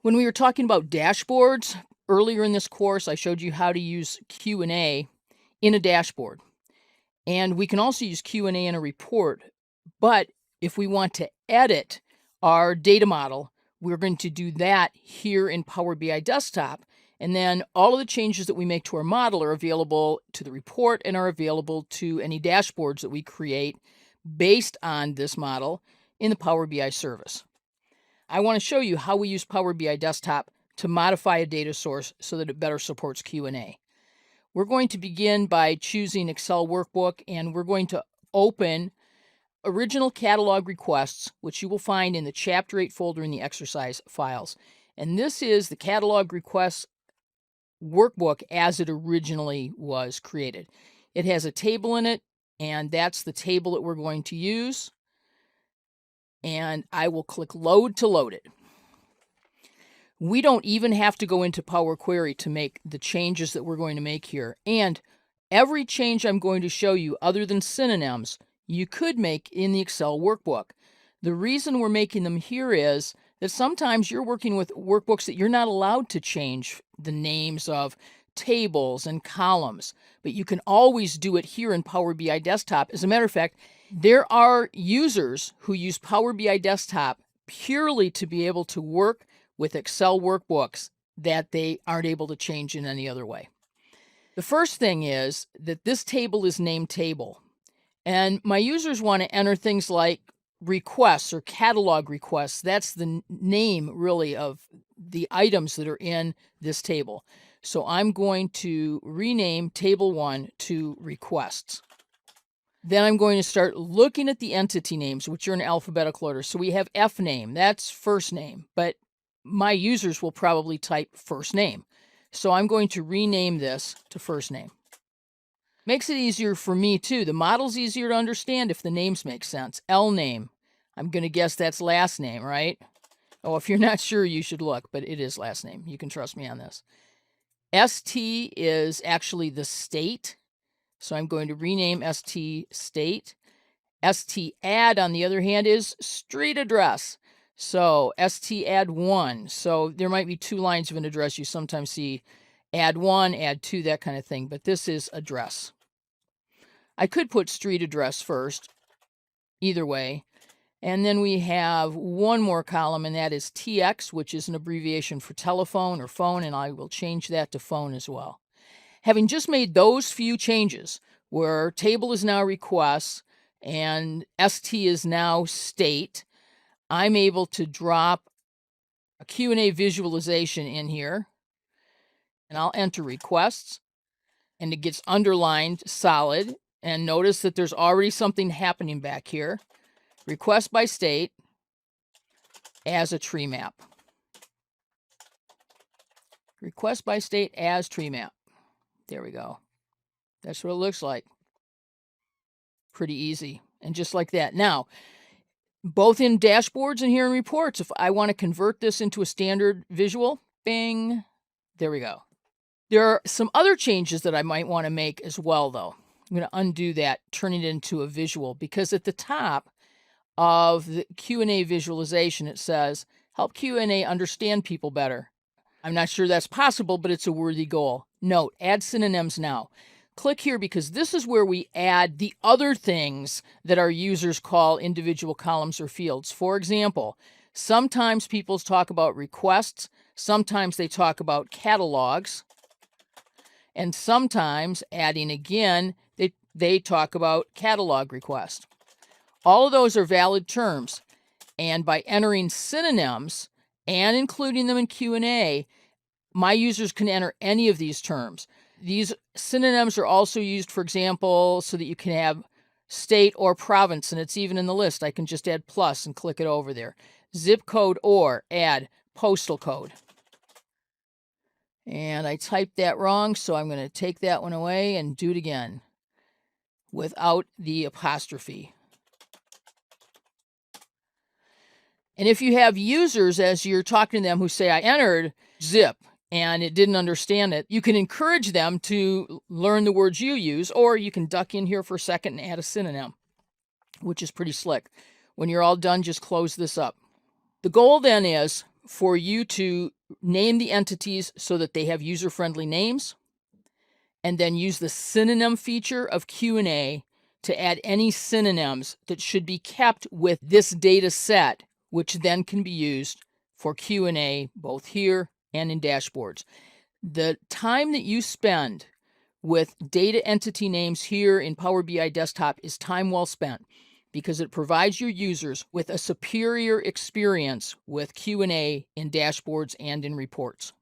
When we were talking about dashboards earlier in this course, I showed you how to use Q&A in a dashboard. And we can also use Q&A in a report. But if we want to edit our data model, we're going to do that here in Power BI Desktop. And then all of the changes that we make to our model are available to the report and are available to any dashboards that we create based on this model in the Power BI service. I want to show you how we use Power BI Desktop to modify a data source so that it better supports Q&A. We're going to begin by choosing Excel Workbook, and we're going to open Original Catalog Requests, which you will find in the Chapter 8 folder in the exercise files. And this is the Catalog Requests Workbook as it originally was created. It has a table in it, and that's the table that we're going to use. And I will click Load to load it. We don't even have to go into Power Query to make the changes that we're going to make here. And every change I'm going to show you, other than synonyms, you could make in the Excel workbook. The reason we're making them here is that sometimes you're working with workbooks that you're not allowed to change the names of tables and columns, but you can always do it here in Power BI Desktop. As a matter of fact, there are users who use Power BI Desktop purely to be able to work with Excel workbooks that they aren't able to change in any other way. The first thing is that this table is named table, and my users want to enter things like requests or catalog requests. That's the name really of the items that are in this table. So I'm going to rename table 1 to requests. Then I'm going to start looking at the entity names, which are in alphabetical order. So we have F name, that's first name, but my users will probably type first name. So I'm going to rename this to first name. Makes it easier for me too. The model's easier to understand if the names make sense. L name, I'm going to guess that's last name, right? Oh, if you're not sure, you should look, but it is last name. You can trust me on this. ST is actually the state. So I'm going to rename ST state. ST add, on the other hand, is street address. So ST add 1. So there might be 2 lines of an address. You sometimes see add 1, add 2, that kind of thing. But this is address. I could put street address first, either way. And then we have one more column, and that is TX, which is an abbreviation for telephone or phone, and I will change that to phone as well. Having just made those few changes, where table is now requests and ST is now state, I'm able to drop a Q&A visualization in here, and I'll enter requests, and it gets underlined solid. And notice that there's already something happening back here. Request by state as a tree map. Request by state as tree map. There we go. That's what it looks like. Pretty easy. And just like that. Now, both in dashboards and here in reports, if I want to convert this into a standard visual, bing, there we go. There are some other changes that I might want to make as well, though. I'm going to undo that, turn it into a visual, because at the top of the Q&A visualization, it says, help Q&A understand people better. I'm not sure that's possible, but it's a worthy goal. Note, add synonyms now. Click here because this is where we add the other things that our users call individual columns or fields. For example, sometimes people talk about requests, sometimes they talk about catalogs, and sometimes, adding again, they talk about catalog request. All of those are valid terms, and by entering synonyms and including them in Q&A, my users can enter any of these terms. These synonyms are also used, for example, so that you can have state or province, and it's even in the list. I can just add plus and click it over there. Zip code or add postal code. And I typed that wrong, so I'm going to take that one away and do it again without the apostrophe. And if you have users as you're talking to them who say, I entered zip and it didn't understand it, you can encourage them to learn the words you use, or you can duck in here for a second and add a synonym, which is pretty slick. When you're all done, just close this up. The goal then is for you to name the entities so that they have user-friendly names, and then use the synonym feature of Q&A to add any synonyms that should be kept with this data set, which then can be used for Q&A both here and in dashboards. The time that you spend with data entity names here in Power BI Desktop is time well spent, because it provides your users with a superior experience with Q&A in dashboards and in reports.